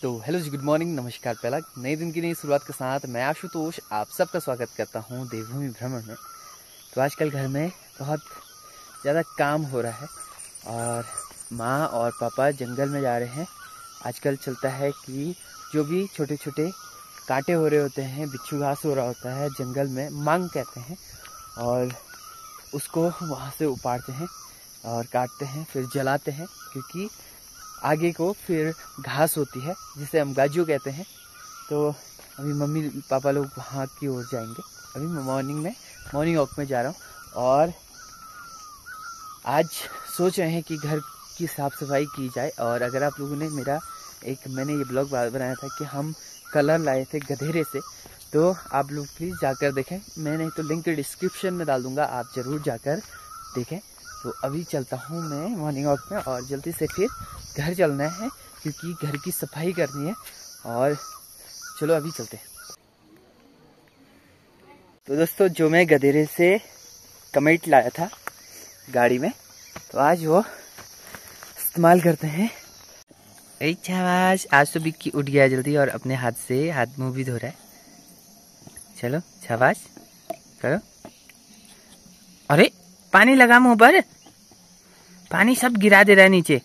तो हेलो जी, good morning, नमस्कार। पहला नए दिन की नई शुरुआत के साथ मैं आशुतोष आप सबका स्वागत करता हूं देवभूमि भ्रमण में। तो आजकल घर में बहुत ज़्यादा काम हो रहा है और माँ और पापा जंगल में जा रहे हैं। आजकल चलता है कि जो भी छोटे छोटे कांटे हो रहे होते हैं, बिच्छू घास हो रहा होता है जंगल में, मांग कहते हैं, और उसको वहाँ से उपाड़ते हैं और काटते हैं, फिर जलाते हैं, क्योंकि आगे को फिर घास होती है जिसे हम गाजू कहते हैं। तो अभी मम्मी पापा लोग वहाँ की ओर जाएंगे। अभी मैं मॉर्निंग वॉक में जा रहा हूँ और आज सोच रहे हैं कि घर की साफ़ सफाई की जाए। और अगर आप लोगों ने मैंने ये ब्लॉग बनाया था कि हम कलर लाए थे गधेरे से, तो आप लोग प्लीज़ जाकर देखें। मैंने तो लिंक डिस्क्रिप्शन में डाल दूँगा, आप ज़रूर जाकर देखें। तो अभी चलता हूँ मैं मॉर्निंग वॉक में और जल्दी से फिर घर चलना है, क्योंकि घर की सफाई करनी है। और चलो अभी चलते हैं। तो दोस्तों, जो मैं गधेरे से कमेट लाया था गाड़ी में, तो आज वो इस्तेमाल करते हैं। आज तो बिक्की उठ गया जल्दी और अपने हाथ मुंह भी धो रहा है। चलो शाबाश करो। अरे पानी लगा मुंह पर, पानी सब गिरा दे रहा है नीचे।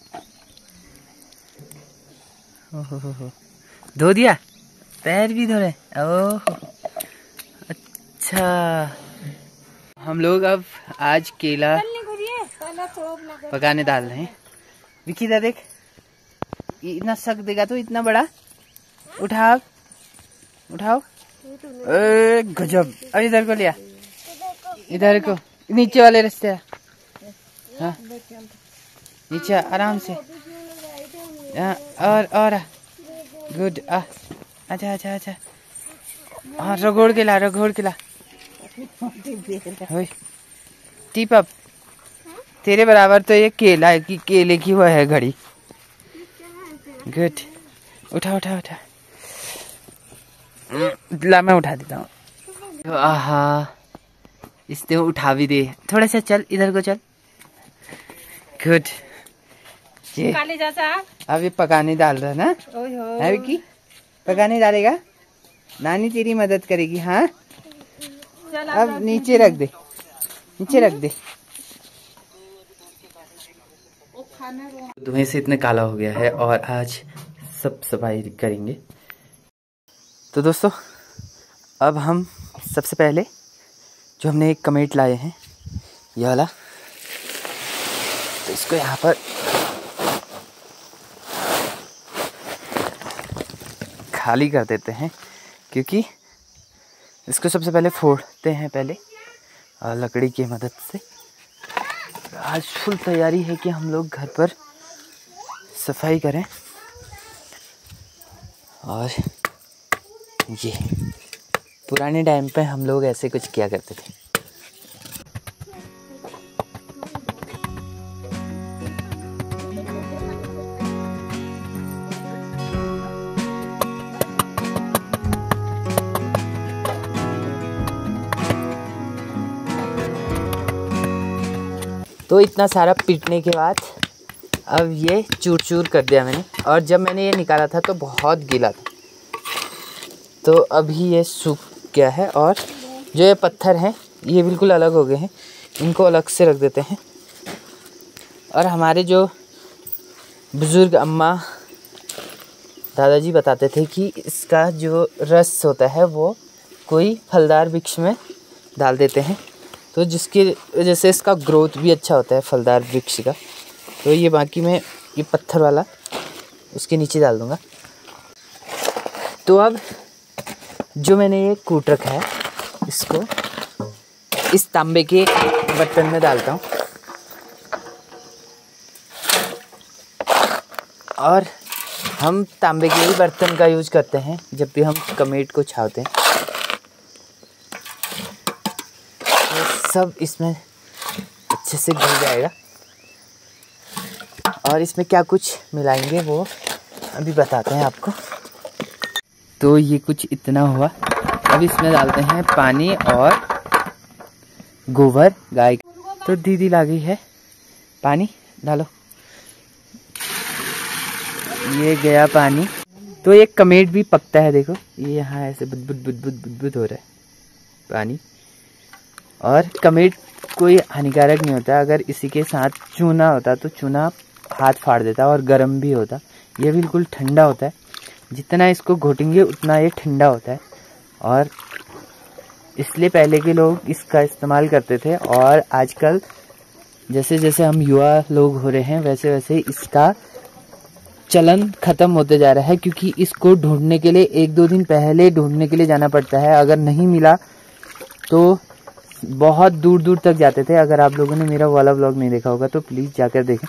ओहो, धो दिया, पैर भी धो रहे। ओह अच्छा, हम लोग अब आज केला पकाने डाल रहे हैं। विकी दा देख, इतना सक देगा तो इतना बड़ा। उठाओ। गजब। अब इधर को लिया, इधर को, नीचे वाले रास्ते। हाँ नीचे आराम से। और गुड। अच्छा। हाँ रगोड़ के ला। टीप अप। तेरे बराबर तो ये केला है कि केले की वो है घड़ी। गुड। उठा। ला मैं उठा देता हूँ। आहा, इसने उठा भी दे। थोड़ा सा चल, इधर को चल। गुड। अब ये पकाने डाल रहा है ना, है विकी? पकाने डालेगा, नानी तेरी मदद करेगी। हाँ अब नीचे रख दे। धुएं से इतना काला हो गया है और आज सब सफाई करेंगे। तो दोस्तों, अब हम सबसे पहले जो हमने एक कमेट लाए हैं, ये वाला, तो इसको यहाँ पर खाली कर देते हैं, क्योंकि इसको सबसे पहले फोड़ते हैं लकड़ी की मदद से। आज फुल तैयारी है कि हम लोग घर पर सफाई करें। और ये पुराने टाइम पे हम लोग ऐसे कुछ किया करते थे। तो इतना सारा पीटने के बाद अब ये चूर कर दिया मैंने। और जब मैंने ये निकाला था तो बहुत गीला था, तो अभी ये सूख गया है। और जो ये पत्थर हैं ये बिल्कुल अलग हो गए हैं, इनको अलग से रख देते हैं। और हमारे जो बुज़ुर्ग अम्मा दादाजी बताते थे कि इसका जो रस होता है वो कोई फलदार वृक्ष में डाल देते हैं, तो जिसकी वजह से इसका ग्रोथ भी अच्छा होता है, फलदार वृक्ष का। तो ये बाकी मैं ये पत्थर वाला उसके नीचे डाल दूँगा। तो अब जो मैंने ये कूट रखा है, इसको इस तांबे के बर्तन में डालता हूँ। और हम तांबे के ही बर्तन का यूज करते हैं जब भी हम कमेट को छावते हैं। सब इसमें अच्छे से घुल जाएगा। और इसमें क्या कुछ मिलाएंगे वो अभी बताते हैं आपको। तो ये कुछ इतना हुआ। अब इसमें डालते हैं पानी और गोबर गाय। तो दीदी ला गई है, पानी डालो। ये गया पानी। तो ये कमेट भी पकता है, देखो ये यहाँ ऐसे बुदबुद बुदबुद बुदबुद हो रहा है पानी। और कमेट कोई हानिकारक नहीं होता, अगर इसी के साथ चूना होता तो चूना हाथ फाड़ देता और गर्म भी होता। ये बिल्कुल ठंडा होता है, जितना इसको घोटेंगे उतना ये ठंडा होता है। और इसलिए पहले के लोग इसका इस्तेमाल करते थे, और आजकल जैसे जैसे हम युवा लोग हो रहे हैं वैसे वैसे इसका चलन खत्म होते जा रहा है, क्योंकि इसको ढूंढने के लिए 1-2 दिन पहले ढूंढने के लिए जाना पड़ता है। अगर नहीं मिला तो बहुत दूर दूर तक जाते थे। अगर आप लोगों ने मेरा वाला व्लॉग नहीं देखा होगा तो प्लीज़ जाकर देखें।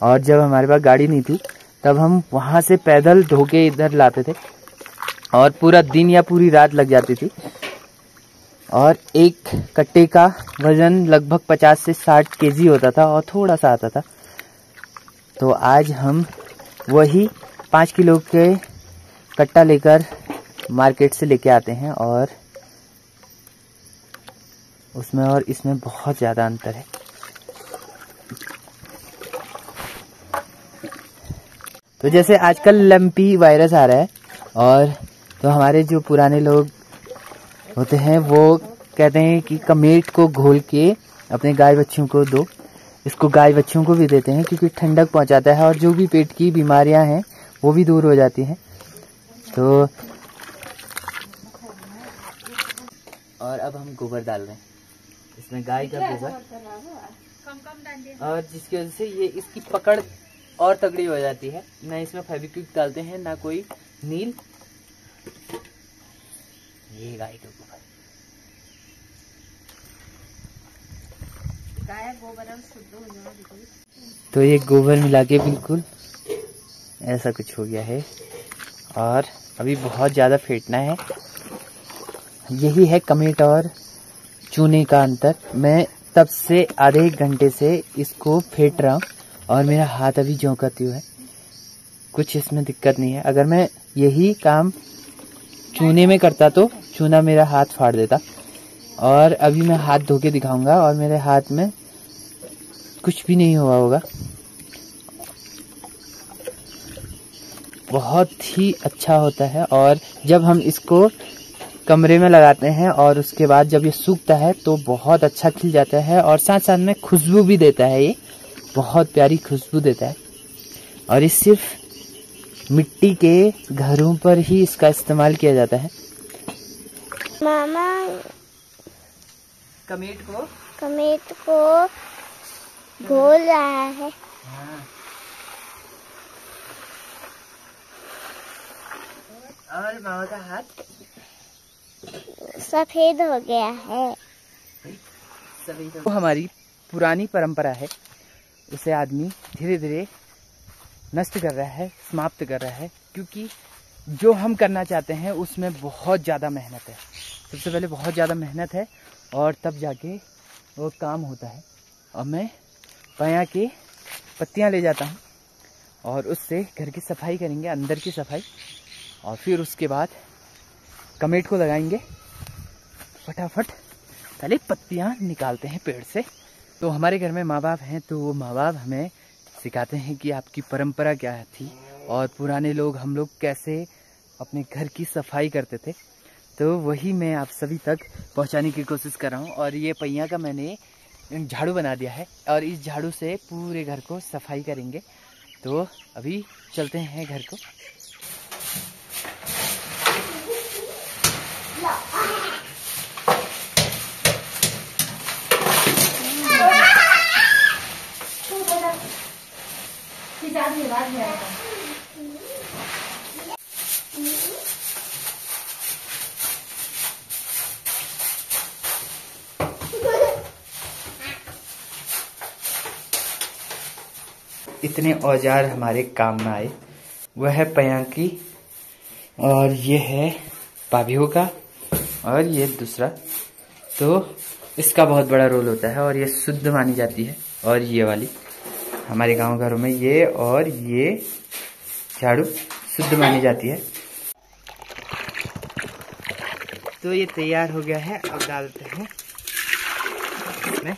और जब हमारे पास गाड़ी नहीं थी तब हम वहाँ से पैदल ढो के इधर लाते थे, और पूरा दिन या पूरी रात लग जाती थी। और एक कट्टे का वज़न लगभग 50 से 60 केजी होता था और थोड़ा सा आता था। तो आज हम वही 5 किलो के कट्टा लेकर मार्केट से लेके आते हैं, और उसमें और इसमें बहुत ज़्यादा अंतर है। तो जैसे आजकल लंपी वायरस आ रहा है, और तो हमारे जो पुराने लोग होते हैं वो कहते हैं कि कमेट को घोल के अपने गाय बच्चों को दो। इसको गाय बच्चों को भी देते हैं क्योंकि ठंडक पहुंचाता है, और जो भी पेट की बीमारियां हैं वो भी दूर हो जाती हैं। तो और अब हम गोबर डाल रहे हैं इसमें, गाय का गोबर, और जिसकी वजह से ये इसकी पकड़ और तगड़ी हो जाती है। ना इसमें फेविक्विक डालते हैं ना कोई नील। ये गाय का गोबर, तो ये गोबर मिला के बिल्कुल ऐसा कुछ हो गया है। और अभी बहुत ज़्यादा फेंटना है। यही है कमेट और चूने का अंतर। मैं तब से आधे घंटे से इसको फेंट रहा हूँ, और मेरा हाथ अभी झोंकती हुआ है। कुछ इसमें दिक्कत नहीं है। अगर मैं यही काम चूने में करता तो चूना मेरा हाथ फाड़ देता। और अभी मैं हाथ धो के दिखाऊंगा, और मेरे हाथ में कुछ भी नहीं हुआ होगा। बहुत ही अच्छा होता है। और जब हम इसको कमरे में लगाते हैं और उसके बाद जब ये सूखता है तो बहुत अच्छा खिल जाता है, और साथ साथ में खुशबू भी देता है। ये बहुत प्यारी खुशबू देता है। और ये सिर्फ मिट्टी के घरों पर ही इसका इस्तेमाल किया जाता है। मामा कमेट को घोल रहा है। हाँ। और मामा का हाथ सफेद हो गया है। तो हमारी पुरानी परंपरा है, उसे आदमी धीरे धीरे नष्ट कर रहा है, समाप्त कर रहा है, क्योंकि जो हम करना चाहते हैं उसमें बहुत ज़्यादा मेहनत है। सबसे पहले बहुत ज़्यादा मेहनत है, और तब जाके वो काम होता है। और मैं पया के पत्तियां ले जाता हूँ, और उससे घर की सफाई करेंगे, अंदर की सफाई, और फिर उसके बाद कमेट को लगाएंगे। फटाफट पहले पत्तियां निकालते हैं पेड़ से। तो हमारे घर में माँ बाप हैं, तो वो माँ बाप हमें सिखाते हैं कि आपकी परंपरा क्या थी, और पुराने लोग, हम लोग कैसे अपने घर की सफाई करते थे। तो वही मैं आप सभी तक पहुंचाने की कोशिश कर रहा हूं। और ये पहिया का मैंने झाड़ू बना दिया है, और इस झाड़ू से पूरे घर को सफाई करेंगे। तो अभी चलते हैं घर को। इतने औजार हमारे काम में आए, वह है पयांकी, और ये है भाभीियों का, और ये दूसरा। तो इसका बहुत बड़ा रोल होता है, और ये शुद्ध मानी जाती है। और ये वाली हमारे गांव घरों में ये और ये झाड़ू शुद्ध मानी जाती है। तो ये तैयार हो गया है, अब डालते हैं इसमें।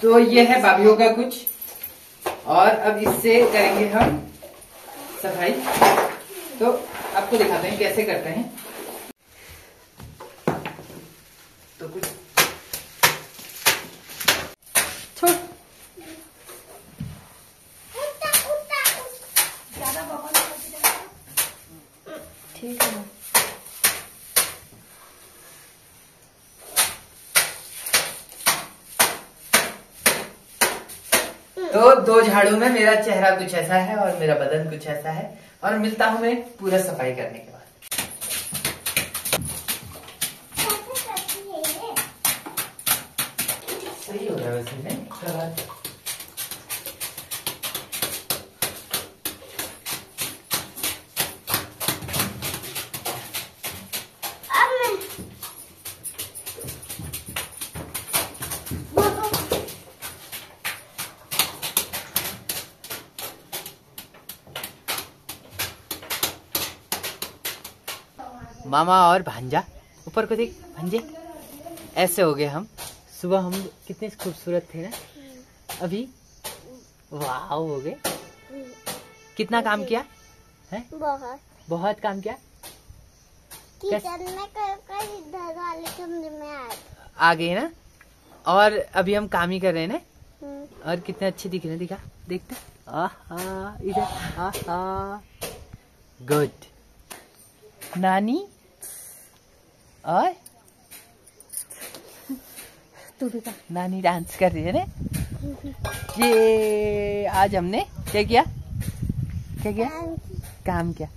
तो ये है भाभीियों का कुछ और अब इससे करेंगे हम सफाई। तो आपको दिखाते हैं कैसे करते हैं। तो कुछ ठीक है। तो 2 झाड़ू में मेरा चेहरा कुछ ऐसा है और मेरा बदन कुछ ऐसा है। और मिलता हूं मैं पूरा सफाई करने के बाद। सही हो रहा है वैसे में। मामा और भांजा, ऊपर को देख भांजे, ऐसे हो गए हम। सुबह हम कितने खूबसूरत थे ना, अभी वाह हो गए। कितना काम किया है? बहुत काम किया। किचन में कर इधर वाले कमरे में आ गए ना। और अभी हम काम ही कर रहे हैं ना। और कितने अच्छे दिख रहे हैं, दिखा देखते। आहा इधर, आहा गुड। नानी और तू भी नानी डांस कर रही है ना। ये आज हमने क्या किया, क्या किया, काम किया,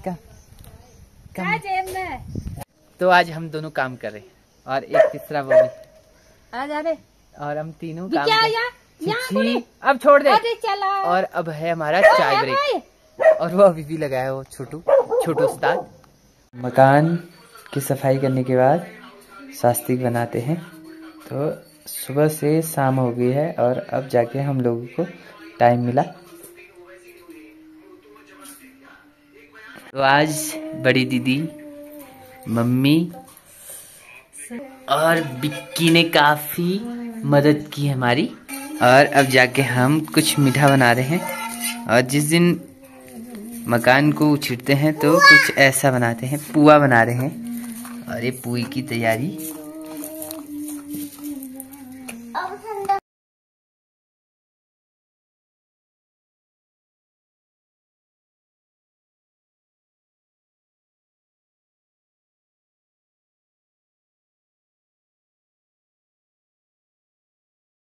काम। तो आज हम दोनों काम कर रहे हैं और एक तीसरा वो भी आ जा रे। और हम तीनों क्या काम या अब छोड़ दे। चला। और अब है हमारा चाय ब्रेक। और वो अभी भी लगा है, वो छोटू उस्ताद। मकान की सफाई करने के बाद स्वास्तिक बनाते हैं। तो सुबह से शाम हो गई है और अब जाके हम लोगों को टाइम मिला। तो आज बड़ी दीदी, मम्मी और बिक्की ने काफी मदद की हमारी। और अब जाके हम कुछ मीठा बना रहे हैं। और जिस दिन मकान को उछिटते हैं तो कुछ ऐसा बनाते हैं, पुआ बना रहे हैं। और ये पुई की तैयारी